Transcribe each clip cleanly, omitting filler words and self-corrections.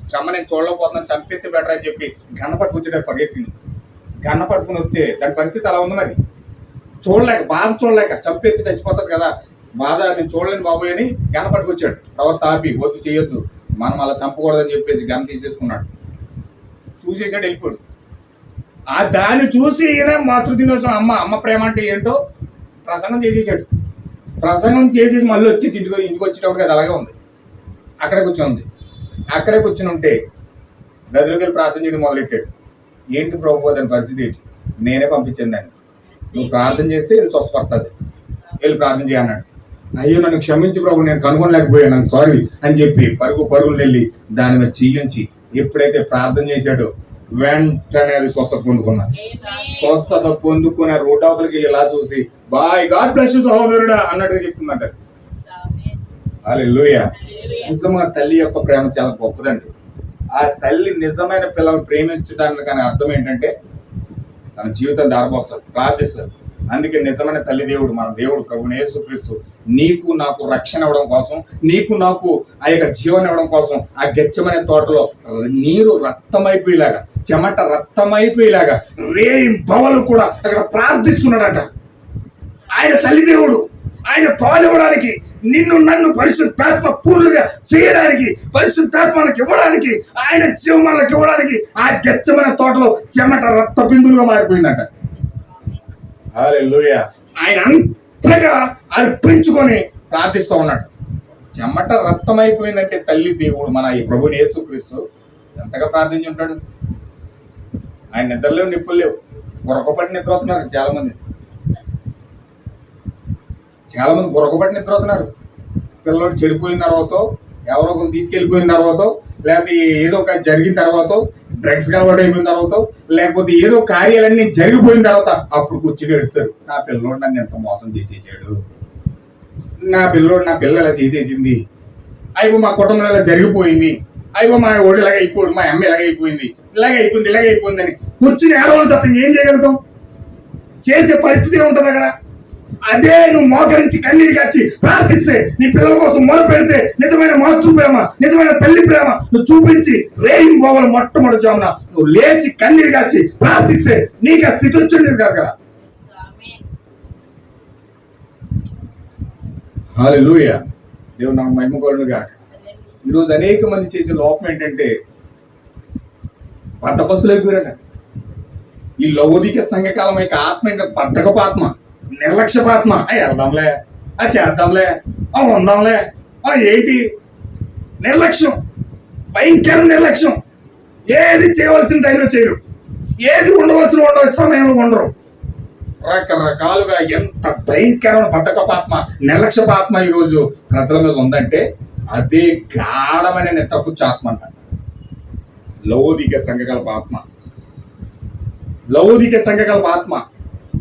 శ్రమ నేను చూడలేకపోతున్నాను, చంపెత్తే బెటర్ అని చెప్పి గన్న పట్టుకొచ్చేటప్పుడు పరిగెత్తింది. గన్న పట్టుకుని వస్తే దాని పరిస్థితి అలా ఉంది. మరి చూడలేక, బాధ చూడలేక, చంపెత్తి చచ్చిపోతుంది కదా, బాధ నేను చూడలేని బాబోయ్ అని గన్న పట్టుకొచ్చాడు. ప్రవర్త ఆపి వద్దు, చేయొద్దు, మనం అలా చంపకూడదని చెప్పేసి గన్న తీసేసుకున్నాడు. చూసేసాడు, వెళ్ళిపోయాడు. ఆ దాన్ని చూసి ఈయన మాతృదినోత్సవం అమ్మ ప్రేమ అంటే ఏంటో ప్రసంగం చేసేసాడు. ప్రసంగం చేసేసి మళ్ళీ వచ్చేసి ఇంటికి వచ్చేటప్పుడు అది అలాగే ఉంది. అక్కడే కూర్చొని ఉంటే గదిలోకి వెళ్ళి ప్రార్థన చేయడం మొదలెట్టాడు. ఏంటి ప్రభు దాని పరిస్థితి ఏంటి? నేనే పంపించాను దాన్ని, నువ్వు ప్రార్థన చేస్తే వెళ్ళి స్వస్థపడుతుంది, వెళ్ళి ప్రార్థన చేయన్నాడు. అయ్యో నన్ను క్షమించి ప్రభు, నేను కనుగొనలేకపోయాను, నాకు సారీ అని చెప్పి పరుగులు వెళ్ళి దాని మీద చెయ్యించి ఎప్పుడైతే ప్రార్థన చేశాడో వెంటనే అది స్వస్థత పొందుకున్నాను. స్వస్థత పొందుకున్న రోడ్ అవతలకి వెళ్ళి ఇలా చూసి బాయ్ గాడ్ బ్లెస్ యు సహోదరుడా అన్నట్టుగా చెప్తుందంట. హల్లెలూయా. నిజంగా తల్లి యొక్క ప్రేమ చాలా గొప్పదండి. ఆ తల్లి నిజమైన పిల్లల్ని ప్రేమించడానికి అర్థం ఏంటంటే తన జీవితం దారిపోస్తారు, ప్రార్థిస్తారు. అందుకే నిజమైన తల్లి దేవుడు, మన దేవుడు ప్రభువు యేసుక్రీస్తు నీకు నాకు రక్షణ ఇవ్వడం కోసం, నీకు నాకు ఆ యొక్క జీవనం ఇవ్వడం కోసం ఆ గెచ్చమనే తోటలో నీరు రక్తమైపోయేలాగా, చెమట రక్తమైపోయేలాగా రేయింబవలు కూడా అక్కడ ప్రార్థిస్తున్నాడట. ఆయన తల్లి దేవుడు, ఆయన పాలివ్వడానికి, నిన్ను నన్ను పరిశుద్ధాత్మ పూర్తిగా చేయడానికి, పరిశుద్ధాత్మకి ఇవ్వడానికి, ఆయన జీవమాలకు ఇవ్వడానికి ఆ గెచ్చమనే తోటలో చెమట రక్త బిందులుగా మారిపోయిందట. హల్లెలూయా. ఆయన అంతగా అర్పించుకొని ప్రార్థిస్తూ ఉన్నాడు. చెమట రక్తమైపోయిందంటే తల్లి దేవుడు మన ఈ ప్రభుని యేసుక్రీస్తు ఎంతగా ప్రార్థించి ఉంటాడు. ఆయన నిద్రలేవు, నిప్పులు లేవు, గురకపడి నిద్రపోతున్నారు చాలా మంది గురకపడి నిద్రపోతున్నారు. పిల్లలు చెడిపోయిన తర్వాత, ఎవరో ఒకరు తీసుకెళ్ళిపోయిన తర్వాత, లేకపోతే ఏదో ఒక జరిగిన తర్వాత, డ్రగ్స్ అలవాటు అయిపోయిన తర్వాత, లేకపోతే ఏదో కార్యాలన్నీ జరిగిపోయిన తర్వాత అప్పుడు కూర్చుని ఎడుతారు. నా పిల్లోడు నన్ను ఎంత మోసం చేసేసాడు, నా పిల్ల ఇలా చేసేసింది, అయిపో మా కుటుంబంలో ఇలా జరిగిపోయింది, అయిపో మా ఓడి ఇలాగ అయిపోయాడు, మా అమ్మ ఇలాగ అయిపోయింది అని కూర్చుని ఏడవలు తప్ప ఏం చేయగలుగుతాం? చేసే పరిస్థితి ఉంటుంది అక్కడ. అదే నువ్వు మోకరించి కన్నీరు కాచి ప్రార్థిస్తే, నీ పిల్లల కోసం మొర పెడితే, నిజమైన మాతృ ప్రేమ, నిజమైన తల్లి ప్రేమ నువ్వు చూపించి రేయింబవలు మొట్టమొదటి జామున నువ్వు లేచి కన్నీరు కాచి ప్రార్థిస్తే నీకు ఆ స్థితి వచ్చిండేది కాదు కదా. హల్లెలూయా. దేవుడు నాకు మహిమ కలుగును గాక. ఈరోజు అనేక మంది చేసే లోపం ఏంటంటే బద్ధకస్తులు అయిపోయారట. ఈ లౌకిక సంఘకాలం యొక్క ఆత్మ ఏంటంటే బద్ధకపు ఆత్మ, నిర్లక్ష్యపాత్మ. వెళ్దాంలే, చేద్దాంలే, ఉందాంలే, ఏంటి నిర్లక్ష్యం, భయంకర నిర్లక్ష్యం. ఏది చేయవలసిన టైంలో చేయరు, ఏది ఉండవలసిన సమయంలో ఉండరు. రకరకాలుగా ఎంత భయంకరమైన బద్ధకపాత్మ, నిర్లక్ష్యపాత్మ ఈరోజు ప్రజల మీద ఉందంటే అదే గాఢమైన నిద్రపుచ్చాత్మ అంట. లౌకిక సంఘకల్ప ఆత్మ.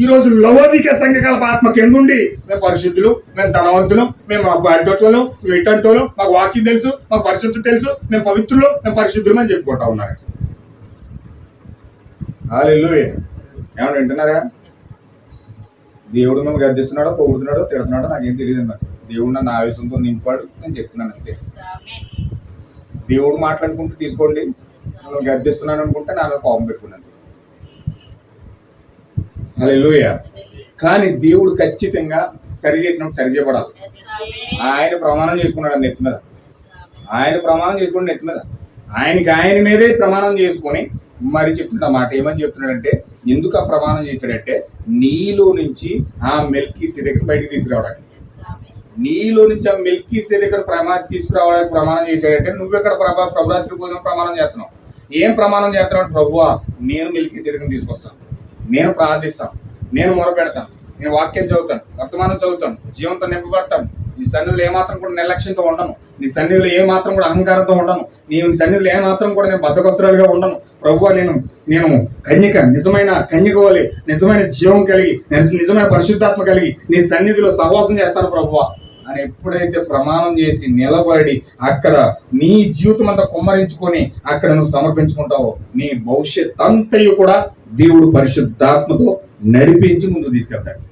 ఈరోజు లౌకిక సంఘకల్ప ఆత్మ కిందుండి మేము పరిశుద్ధులు, మేము ధనవంతులు, మేము అడ్డోట్లు, మేము ఇట్టంటోలు, మాకు వాక్యం తెలుసు, మాకు పరిశుద్ధి తెలుసు, మేము పవిత్రులు, మేము పరిశుద్ధులు అని చెప్పుకుంటా ఉన్నారు. హల్లెలూయా. ఏమన్నా వింటున్నారా? దేవుడు మేము గర్దిస్తున్నాడో, పొగుడుతున్నాడో, తిడుతున్నాడో నాకేం తెలియదు అన్నారు. దేవుడు నన్ను ఆవేశంతో నింపాడు, నేను చెప్తున్నాను అంతే. దేవుడు మాట్లాడుకుంటూ తీసుకోండి, నేను గర్దిస్తున్నాను అనుకుంటే నాలో కోపం పెట్టుకున్నాను. హల్లెలూయా. కానీ దేవుడు ఖచ్చితంగా సరి చేసినప్పుడు సరి చేయబడాలి. ఆయన ప్రమాణం చేసుకున్నాడు నెత్తి మీద, నెత్తి మీద ఆయన మీదే ప్రమాణం చేసుకొని మరి చెప్తున్న మాట ఏమని చెప్తున్నాడంటే, ఎందుకు ఆ ప్రమాణం చేశాడంటే నీలో నుంచి ఆ మెల్కీసెదెకును బయటికి తీసుకురావడానికి, నీలో నుంచి ఆ మెల్కీసెదెకును తీసుకురావడానికి ప్రమాణం చేశాడంటే నువ్వెక్కడ ప్రభురాత్రి పోయిన ప్రమాణం చేస్తున్నావు. ఏం ప్రమాణం చేస్తున్నాడు? ప్రభువా, నేను మెల్కీసెదెకును తీసుకొస్తాను, నేను ప్రార్థిస్తాను, నేను మొరపెడతాను, నేను వాక్యం చదువుతాను, వర్తమానం చదువుతాను, జీవంతో నింపబడతాను, నీ సన్నిధిలో ఏమాత్రం కూడా నిర్లక్ష్యంతో ఉండను, నీ సన్నిధిలో ఏమాత్రం కూడా అహంకారంతో ఉండను, నీ సన్నిధిలో ఏమాత్రం కూడా నేను బద్ధకస్తురాలుగా ఉండను. ప్రభువా, నేను కన్యక, నిజమైన కన్యక వలె, నిజమైన జీవం కలిగి, నిజమైన పరిశుద్ధాత్మ కలిగి నీ సన్నిధిలో సహవాసం చేస్తాను ప్రభువా అని ఎప్పుడైతే ప్రమాణం చేసి నిలబడి అక్కడ నీ జీవితం అంతా కుమ్మరించుకొని అక్కడ నువ్వు సమర్పించుకుంటావో, నీ భవిష్యత్ అంతయు కూడా దేవుడు పరిశుద్ధాత్మతో నడిపించి ముందుకు తీసుకెళ్తాడు.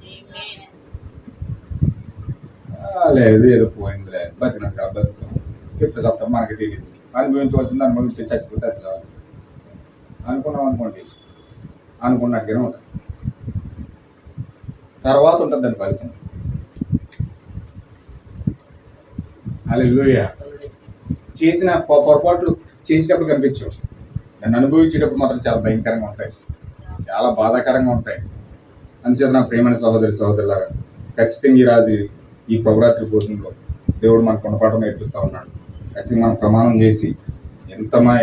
లేదు ఏదో పోయిందిలే, బతికినట్టు బతుకుతాం, ఎప్పుడు చెప్తాం మనకి తెలియదు, అనుభవించవలసింది అనుభవించి చచ్చిపోతే అది చాలు అనుకున్నాం అనుకోండి, అనుకున్నట్టుగానే ఉంటుంది. తర్వాత ఉంటుంది దాని ఫలితం. హల్లెలూయా. చేసిన పొరపాట్లు చేసేటప్పుడు కనిపించవు, దాన్ని అనుభవించేటప్పుడు మాత్రం చాలా భయంకరంగా ఉంటాయి, చాలా బాధాకరంగా ఉంటాయి. అందుచేత నా ప్రియమైన సహోదరులారా, ఖచ్చితంగా ఈ రాత్రి ఈ ప్రభురాత్రి భోజనంలో దేవుడు మనకు గుణపాఠం నేర్పిస్తూ ఉన్నాడు. ఖచ్చితంగా మనం ప్రమాణం చేసి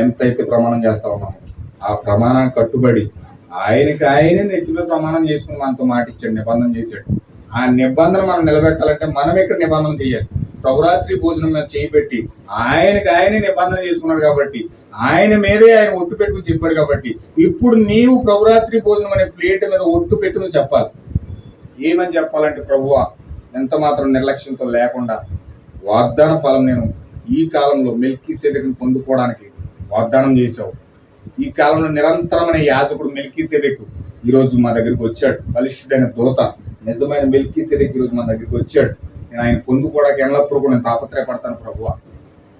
ఎంతైతే ప్రమాణం చేస్తూ ఉన్నామో ఆ ప్రమాణానికి కట్టుబడి ఆయనే నెత్తిలో ప్రమాణం చేసుకుని మనతో మాట ఇచ్చాడు, నిబంధన చేశాడు. ఆ నిబంధన మనం నిలబెట్టాలంటే మనం ఇక్కడ నిబంధన చేయాలి. ప్రభురాత్రి భోజనం మీద చేయిపెట్టి ఆయనే నిబంధన చేసుకున్నాడు కాబట్టి, ఆయన మీదే ఆయన ఒట్టు పెట్టుకుని చెప్పాడు కాబట్టి, ఇప్పుడు నీవు ప్రభురాత్రి భోజనం అనే ప్లేట్ మీద ఒట్టు పెట్టుకుని చెప్పాలి. ఏమని చెప్పాలంటే, ప్రభువా, ఎంత మాత్రం నిర్లక్ష్యంతో లేకుండా వాగ్దాన ఫలం నేను ఈ కాలంలో మెల్కీసెదెకును పొందుకోవడానికి వాగ్దానం చేశావు. ఈ కాలంలో నిరంతరమైన యాజకుడు మెల్కీసెదెకు ఈరోజు మా దగ్గరికి వచ్చాడు. బలిష్ఠుడైన దూత, నిజమైన మెల్కీసెదెకు ఈరోజు మా దగ్గరికి వచ్చాడు. నేను ఆయన పొందుకోవడానికి ఎల్లప్పుడూ కూడా నేను తాపత్రయపడతాను ప్రభువా.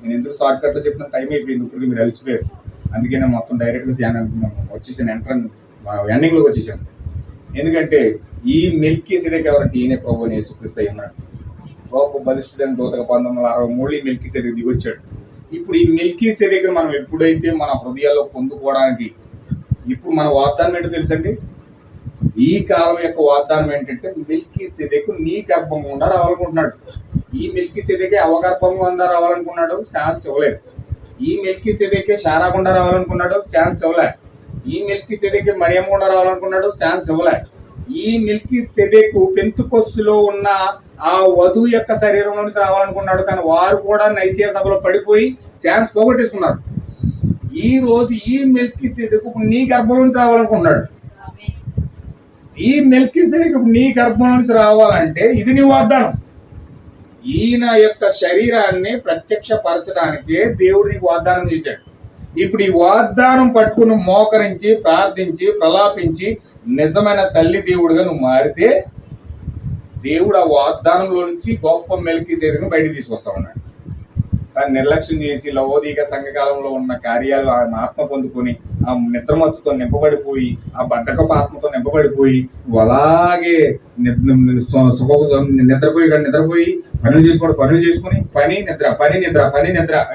నేను ఎందుకు షార్ట్ కట్లో చెప్పిన టైం అయిపోయింది, ఇప్పటికి మీరు అలసిపోయారు. అందుకే నేను మొత్తం డైరెక్ట్గా వచ్చేసాను, ఎండింగ్లోకి వచ్చేసాను. ఎందుకంటే ఈ మెల్కీసెదెకు ఎవరంటే ఈయనే ప్రభు అని యేసుక్రీస్తు ఉన్నాడు. గొప్ప బలిష్ఠుడైన దూతగా 1963 ఈ మెల్కీసెదెకు దిగొచ్చాడు. ఇప్పుడు ఈ మెల్కీసెదెకును మనం ఎప్పుడైతే మన హృదయాల్లో పొందుకోవడానికి, ఇప్పుడు మన వాగ్దానం ఏంటో తెలుసండి. ఈ కాలం యొక్క వాగ్దానం ఏంటంటే, మెల్కీసెదెకు నీ గర్భం గుండా రావాలనుకుంటున్నాడు. ఈ మెల్కీసెదెకే అవగర్భం గుండా రావాలనుకున్నాడు, ఛాన్స్ ఇవ్వలేదు. ఈ మెల్కీసెదెకే శారా గుండా రావాలనుకున్నాడు, ఛాన్స్ ఇవ్వలేదు. ఈ మెల్కీసెదెకే మరియమ్మ గుండా రావాలనుకున్నాడు, ఛాన్స్ ఇవ్వలేదు. ఈ మెల్కీసెదెకు పెంతుకొస్తులో ఉన్న ఆ వధువు యొక్క శరీరంలో నుంచి రావాలనుకున్నాడు, కానీ వారు కూడా నైసియా సభలో పడిపోయి ఛాన్స్ పోగొట్టేసుకున్నారు. ఈ రోజు ఈ మెల్కీసెదెకు నీ గర్భం నుంచి రావాలనుకున్నాడు. ఈ మెల్కీసెదెకు నీ గర్భం నుంచి రావాలంటే ఇది నీ వాగ్దానం. ఈయన యొక్క శరీరాన్ని ప్రత్యక్షపరచడానికే దేవుడు నీకు వాగ్దానం చేశాడు. ఇప్పుడు ఈ వాగ్దానం పట్టుకుని మోకరించి ప్రార్థించి ప్రలాపించి నిజమైన తల్లి దేవుడుగా నువ్వు మారితే, దేవుడు ఆ వాగ్దానంలో నుంచి గొప్ప మెల్కీసెదెకును బయటికి తీసుకొస్తా ఉన్నాడు. కానీ నిర్లక్ష్యం చేసి లవోదీక సంఘకాలంలో ఉన్న కార్యాలు ఆత్మ పొందుకొని ఆ నిద్రమత్తుతో నింపబడిపోయి, ఆ బద్ధకపు ఆత్మతో నింపబడిపోయి, అలాగే నిద్రపోయి పనులు చేసుకొని పని నిద్ర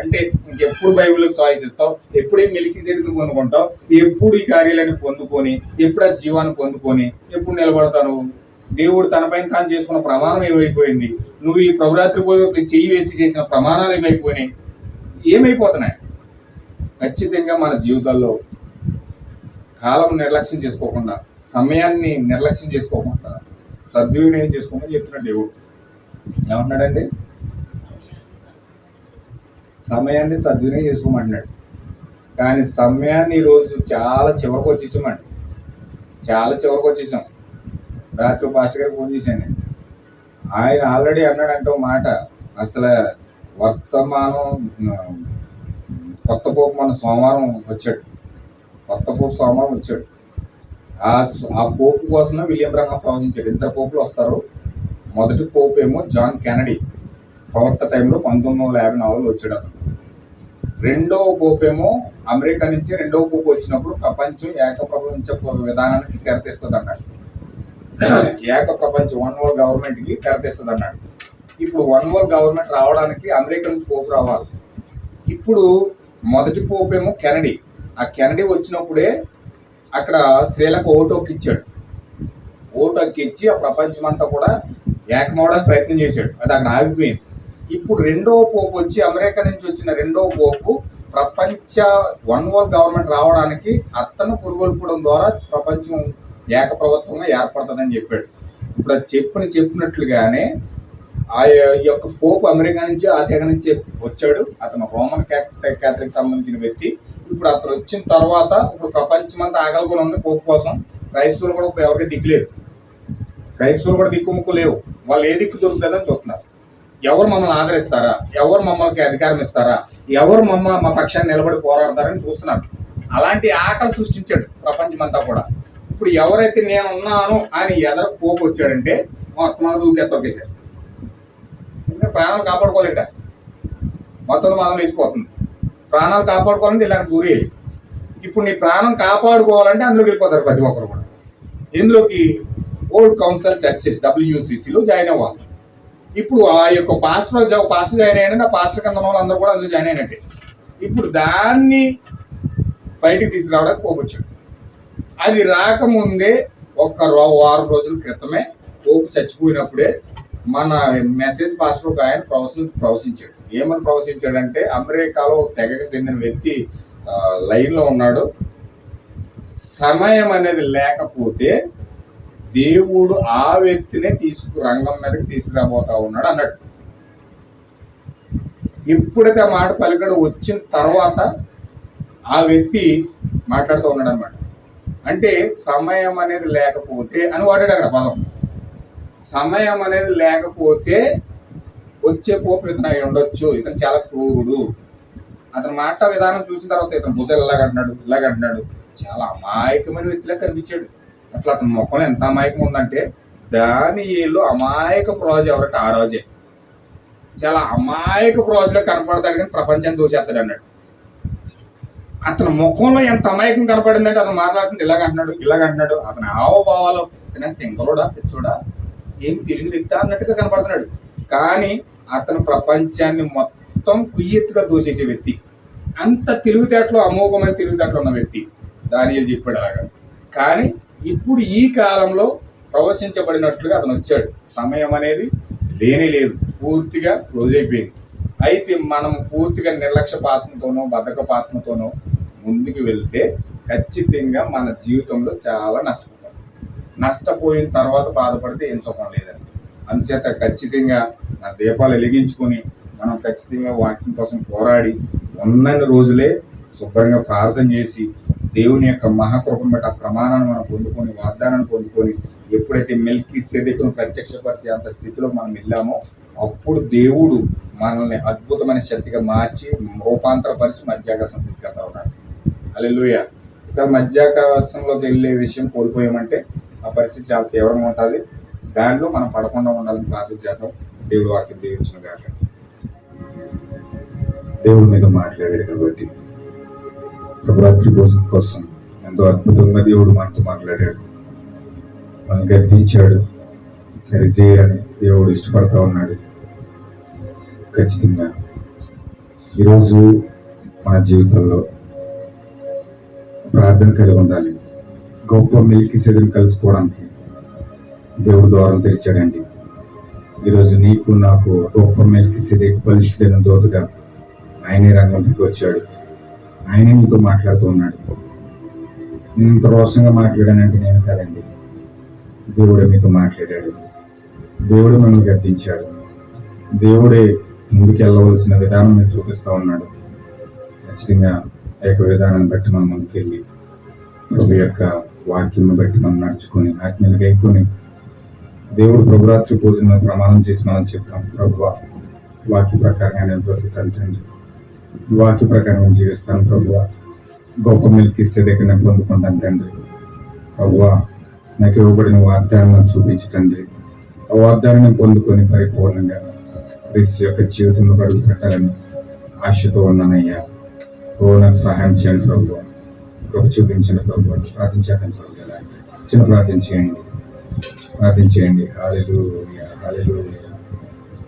అంటే ఇంకెప్పుడు బైబిల్కి చాయిస్ ఇస్తావు, ఎప్పుడు ఈ మెల్కీసెదెకును పొందుకుంటావు, ఎప్పుడు ఈ కార్యాలను పొందుకొని, ఎప్పుడు ఆ జీవాన్ని పొందుకొని ఎప్పుడు నిలబడతాను. దేవుడు తనపైన తాను చేసుకున్న ప్రమాణం ఏమైపోయింది, నువ్వు ఈ ప్రభురాత్రి పోయి చెయ్యి వేసి చేసిన ప్రమాణాలు ఏమైపోతున్నాయి. ఖచ్చితంగా మన జీవితాల్లో కాలం నిర్లక్ష్యం చేసుకోకుండా, సమయాన్ని నిర్లక్ష్యం చేసుకోకుండా సద్వినియోగం చేసుకోమని చెప్తున్నాడు దేవుడు. ఏమన్నాడండి? సమయాన్ని సద్వినియోగం చేసుకోమంటున్నాడు. కానీ సమయాన్ని ఈరోజు చాలా చివరికి వచ్చేసాం. రాత్రి పాస్టర్ గారికి ఫోన్ చేశాను. ఆయన ఆల్రెడీ అన్నాడంటే ఒక మాట, అసలు వర్తమానం కొత్త పోపు మన సోమవారం వచ్చాడు. ఆ పోపు కోసమే విలియం బ్రహ్మ ప్రవచించాడు. ఇద్దరు పోపులు వస్తారు. మొదటి పోపు ఏమో జాన్ కెనడీ, ప్రవర్త టైంలో 1954 వచ్చాడు అతను. రెండవ పోపు ఏమో అమెరికా నుంచి రెండవ పోపు వచ్చినప్పుడు ప్రపంచం ఏకప్రపంచ విధానానికి తెరతీస్తుంది అన్నాడు. ఏక ప్రపంచం వన్ వరల్డ్ గవర్నమెంట్కి తెరతీస్తుంది అన్నాడు. ఇప్పుడు వన్ వరల్డ్ గవర్నమెంట్ రావడానికి అమెరికా నుంచి పోపు రావాలి. ఇప్పుడు మొదటి పోపు ఏమో కెనడీ. ఆ కెనడీ వచ్చినప్పుడే అక్కడ స్త్రీలకు ఓటు హక్కిచ్చి ఆ ప్రపంచం అంతా కూడా ఏకమవడానికి ప్రయత్నం చేశాడు. అది అక్కడ ఆగిపోయింది. ఇప్పుడు రెండవ పోపు వచ్చి అమెరికా నుంచి వచ్చిన రెండవ పోపు ప్రపంచ వన్ వరల్డ్ గవర్నమెంట్ రావడానికి అతను పురుగొల్పడం ద్వారా ప్రపంచం ఏకప్రభుత్వంగా ఏర్పడుతుందని చెప్పాడు. ఇప్పుడు అది చెప్పినట్లుగానే ఆ యొక్క పోపు అమెరికా నుంచి ఆ తెగ నుంచి వచ్చాడు. అతను రోమన్ క్యాథలిక్ సంబంధించిన వ్యక్తి. ఇప్పుడు అతను వచ్చిన తర్వాత ఇప్పుడు ప్రపంచం అంతా ఆగలుగులు ఉంది పోపు కోసం. క్రైస్తవులు కూడా ఇప్పుడు ఎవరికి దిక్కులేదు. క్రైస్తవులు కూడా దిక్కుముక్కు లేవు. వాళ్ళు ఏ దిక్కు దొరుకుతుందని చూస్తున్నారు. ఎవరు మమ్మల్ని ఆదరిస్తారా, ఎవరు మమ్మల్ని అధికారం ఇస్తారా, ఎవరు మా పక్షాన్ని నిలబడి పోరాడతారని చూస్తున్నారు. అలాంటి ఆకలి సృష్టించాడు ప్రపంచమంతా కూడా. ఇప్పుడు ఎవరైతే నేను ఉన్నాను అని ఎదరకు పోపు వచ్చాడంటే మొత్తం తొక్కేశారు. ఇంకా ప్రాణాలు కాపాడుకోలేట, మొత్తం మనం వేసిపోతుంది. ప్రాణాలు కాపాడుకోవాలంటే ఇలా దూరేయాలి. ఇప్పుడు నీ ప్రాణం కాపాడుకోవాలంటే అందులోకి వెళ్ళిపోతారు ప్రతి ఒక్కరు కూడా. ఇందులోకి ఓల్డ్ కౌన్సిల్ చర్చెస్ WCCలో జాయిన్ అవ్వాలి. ఇప్పుడు ఆ యొక్క పాస్టర్ జాయిన్ అయ్యాడంటే ఆ పాస్టర్ కింద ఉన్న వాళ్ళందరూ కూడా అందులో జాయిన్ అయినట్టే. ఇప్పుడు దాన్ని బయటికి తీసుకురావడానికి పోగొచ్చాడు. అది రాకముందే ఒక వారం రోజుల క్రితమే పోపు చచ్చిపోయినప్పుడే మన మెసేజ్ పాస్టర్ ఒక ఆయన ప్రవశించాడు. ఏమని ప్రవశించాడంటే, అమెరికాలో తెగకు చెందిన వ్యక్తి లైన్లో ఉన్నాడు, సమయం అనేది లేకపోతే దేవుడు ఆ వ్యక్తినే రంగం మీదకి తీసుకురాబోతా ఉన్నాడు అన్నట్టు. ఎప్పుడైతే ఆ మాట పలికడు వచ్చిన తర్వాత ఆ వ్యక్తి మాట్లాడుతూ ఉన్నాడు అనమాట. అంటే సమయం అనేది లేకపోతే అని వాడాడు అక్కడ పదం. సమయం అనేది లేకపోతే వచ్చే పోపు ఇతను అయి ఉండొచ్చు, ఇతను చాలా క్రూరుడు. అతను మాట విధానం చూసిన తర్వాత ఇతను భుజాలు ఇలాగంటున్నాడు చాలా అమాయకమైన వ్యక్తిలా కనిపించాడు. అసలు అతని ముఖంలో ఎంత అమాయకం ఉందంటే, దానియేలు అమాయకపు రాజు ఎవరంటే ఆ రోజే చాలా అమాయకపు రాజులో కనపడతాడు, కానీ ప్రపంచాన్ని దోచేస్తాడు అన్నాడు. అతని ముఖంలో ఎంత అమాయకం కనపడిందంటే అతను మాట్లాడుతుంది ఇలాగంటున్నాడు. అతని హావభావాలు తింగలోడా పిచ్చోడా ఏం తెలియని వ్యక్తి అన్నట్టుగా కనపడుతున్నాడు. కానీ అతను ప్రపంచాన్ని మొత్తం కుయ్యెత్తుగా దోసేసే వ్యక్తి. అంత తిరుగుతేటలో అమోఘమైన తిరుగుతేటలో ఉన్న వ్యక్తి దానియేలు చెప్పాడు అలాగా. కానీ ఇప్పుడు ఈ కాలంలో ప్రవశించబడినట్లుగా అతను వచ్చాడు. సమయం అనేది లేనే లేదు, పూర్తిగా క్లోజ్ అయిపోయింది. అయితే మనం పూర్తిగా నిర్లక్ష్యపాత్మతోనో బద్ధకపాత్మతోనో ముందుకు వెళ్తే ఖచ్చితంగా మన జీవితంలో చాలా నష్టపోతాం. నష్టపోయిన తర్వాత బాధపడితే ఏం సుఖం లేదని. అందుచేత ఖచ్చితంగా నా దీపాలు వెలిగించుకొని మనం ఖచ్చితంగా వాక్యం కోసం పోరాడి ఉన్నన్ని రోజులే శుభ్రంగా ప్రార్థన చేసి దేవుని యొక్క మహాకృపను బట్టి ఆ ప్రమాణాన్ని మనం పొందుకొని వాగ్దానాన్ని పొందుకొని ఎప్పుడైతే మెల్కీసెదెకును ప్రత్యక్షపరిచే అంత స్థితిలో మనం వెళ్ళామో అప్పుడు దేవుడు మనల్ని అద్భుతమైన శక్తిగా మార్చి రూపాంతరపరిచి మధ్యాకాశం తీసుకెళ్తా ఉన్నాడు. హల్లెలూయా. ఇక్కడ మధ్యాకాశంలోకి వెళ్ళే విషయం కోల్పోయామంటే ఆ పరిస్థితి చాలా తీవ్రంగా ఉంటుంది. దానిలో మనం పడకుండా ఉండాలని ప్రార్థించేద్దాం. దేవుడు వాక్యం దీవించును గాక. దేవుడి మీద మాట్లాడాడు కాబట్టి ప్రభురాత్రి భోజనం కోసం ఎంతో అద్భుతంగా దేవుడు మనతో మాట్లాడాడు, మనం గర్తించాడు, సరిచేయాలని దేవుడు ఇష్టపడతా ఉన్నాడు. ఖచ్చితంగా ఈరోజు మన జీవితంలో ప్రార్థన కలిగి ఉండాలి. గొప్ప మెల్కీసెదెకును కలుసుకోవడానికి దేవుడు ద్వారం తెరిచాడండి. ఈరోజు నీకు నాకు గొప్ప మెల్కీసెదెకు బలిష్ఠుడైన దూతగా ఆయనే రంగంలోకి వచ్చాడు. ఆయనే నీతో మాట్లాడుతూ ఉన్నాడు. నేను ఇంత రోషంగా మాట్లాడానంటే నేను కాదండి, దేవుడే మీతో మాట్లాడాడు. దేవుడు నన్ను గద్దించాడు. దేవుడే ముందుకు వెళ్ళవలసిన విధానం మీరు చూపిస్తూ ఉన్నాడు. ఖచ్చితంగా ఆ యొక్క విధానాన్ని బట్టి మనం ముందుకెళ్ళి ప్రభు యొక్క వాక్యం బట్టి మనం నడుచుకొని ఆజ్ఞలు గైకొని దేవుడు ప్రభురాత్రి భోజనం ప్రమాణం చేసి మనం చెప్తాం. ప్రభు వాక్య ప్రకారంగా నేను బ్రతుకుతాను తండ్రి, ఈ వాక్య ప్రకారం నేను జీవిస్తాను ప్రభు. గొప్ప మెల్కీసెదెకును పొందుకుంటాను తండ్రి. ప్రభు నాకు ఇవ్వబడిన వాగ్దానం చూపించి తండ్రి, ఆ వాగ్దానాన్ని పొందుకొని పరిపూర్ణంగా క్రీస్తు యొక్క జీవితంలో అడుగు పెట్టాలని ఆశతో ఉన్నానయ్యా. నాకు సహాయం చేయండి ప్రభు, కృప చూపించండి ప్రభు. ప్రార్థించాలని చిన్న ప్రార్థించేయండి. హల్లెలూయా, హల్లెలూయా.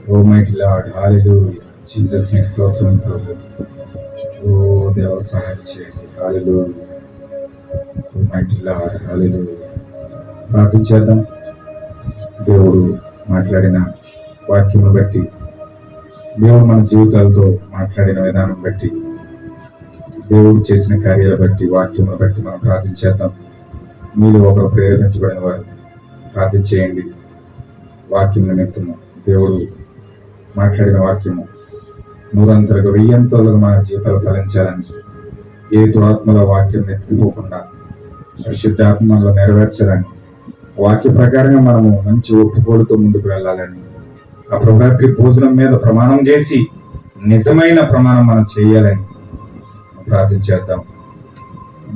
ఓ మైటీ లార్డ్, హల్లెలూయా. జీసస్ ని స్తోత్రం ప్రభు. ఓ దేవ సహాయం చేయండి. హల్లెలూయా, ఓ మైటీ లార్డ్, హల్లెలూయా. ప్రార్థించేద్దాం. దేవుడు మాట్లాడిన వాక్యం బట్టి, దేవుడు మన జీవితాలతో మాట్లాడిన విధానం బట్టి, దేవుడు చేసిన కార్యాలు బట్టి, వాక్యం బట్టి మనం ప్రార్థించేద్దాం. మీరు ఒకరు ప్రేరేపించబడిన వారు ప్రార్థించేయండి. వాక్యం నిమిత్తము దేవుడు మాట్లాడిన వాక్యము 100 100 మన జీవితాలు ఫలించాలని, ఏ దురాత్మల వాక్యం ఎత్తిపోకుండా పరిశుద్ధాత్మలో నెరవేర్చాలని, వాక్య ప్రకారంగా మనము మంచి ఒప్పుకోలుతో ముందుకు వెళ్ళాలని, ఆ ప్రభురాత్రి భోజనం మీద ప్రమాణం చేసి నిజమైన ప్రమాణం మనం చేయాలని ప్రార్థించేద్దాం.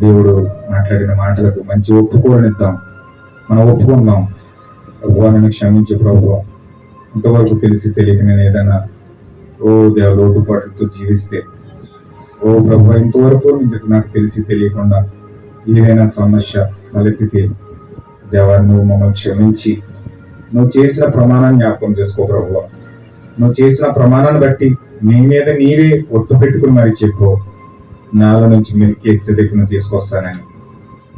దేవుడు మాట్లాడిన మాటలకు మంచి ఒప్పుకోనిద్దాం. మనం ఒప్పుకుందాం. ప్రభువా నన్ను క్షమించు ప్రభువా, ఇంతవరకు తెలిసి తెలియక నేను ఏదైనా లోటుపాట్లతో జీవిస్తే, ఓ ప్రభు, ఇంతవరకు నాకు తెలిసి తెలియకుండా ఏదైనా సమస్య తలెత్తితే దేవా, నువ్వు మమ్మల్ని క్షమించి నువ్వు చేసిన ప్రమాణాన్ని జ్ఞాపకం చేసుకో ప్రభు. నువ్వు చేసిన ప్రమాణాన్ని బట్టి నీ మీద నీవే ఒట్టు పెట్టుకుని మరి చెప్పు, నాలో నుంచి మెల్కీసెదెకును తీసుకొస్తానని.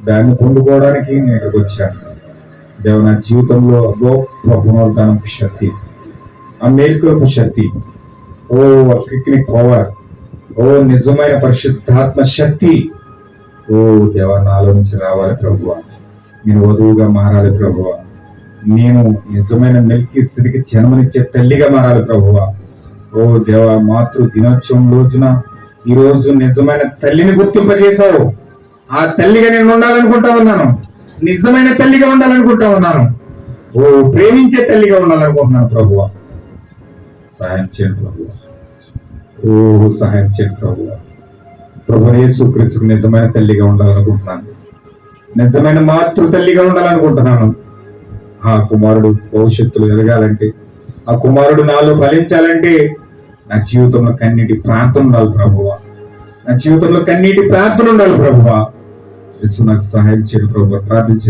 దాన్ని పొందుకోవడానికి నేను ఇక్కడికి వచ్చాను. దేవ, నా జీవితంలో గొప్ప పునరుద్ధానపు శక్తి, ఆ మేల్కొలుపు శక్తి, ఓ క్విక్ పవర్, ఓ నిజమైన పరిశుద్ధాత్మ శక్తి, ఓ దేవా, నాలో నుంచి రావాలి ప్రభువా. నేను వధువుగా మారాలి ప్రభువా. నేను నిజమైన మెల్కీసెదెకు జన్మనిచ్చే తల్లిగా మారాలి ప్రభువా. ఓ దేవా, మాతృ దినోత్సవం రోజున ఈ రోజు నిజమైన తల్లిని గుర్తింపజేశావు. ఆ తల్లిగా నేను ఉండాలనుకుంటా ఉన్నాను. నిజమైన తల్లిగా ఉండాలనుకుంటా ఉన్నాను. ఓ ప్రేమించే తల్లిగా ఉండాలనుకుంటున్నాను ప్రభువా. సహాయం చేయండి ప్రభువా. ఓ సహాయం చేయండి ప్రభువా. ప్రభు యేసుక్రీస్తుకు నిజమైన తల్లిగా ఉండాలనుకుంటున్నాను. నిజమైన మాతృ తల్లిగా ఉండాలనుకుంటున్నాను. ఆ కుమారుడు భవిష్యత్తులో ఎదగాలంటే, ఆ కుమారుడు నాలో ఫలించాలంటే నా జీవితంలో కన్నీటి ప్రార్థన ఉండాలి ప్రభువా. నా జీవితంలో కన్నీటి ప్రార్థన ఉండాలి ప్రభువా. నాకు సహాయం చేయండి ప్రభువా. ప్రార్థించండి.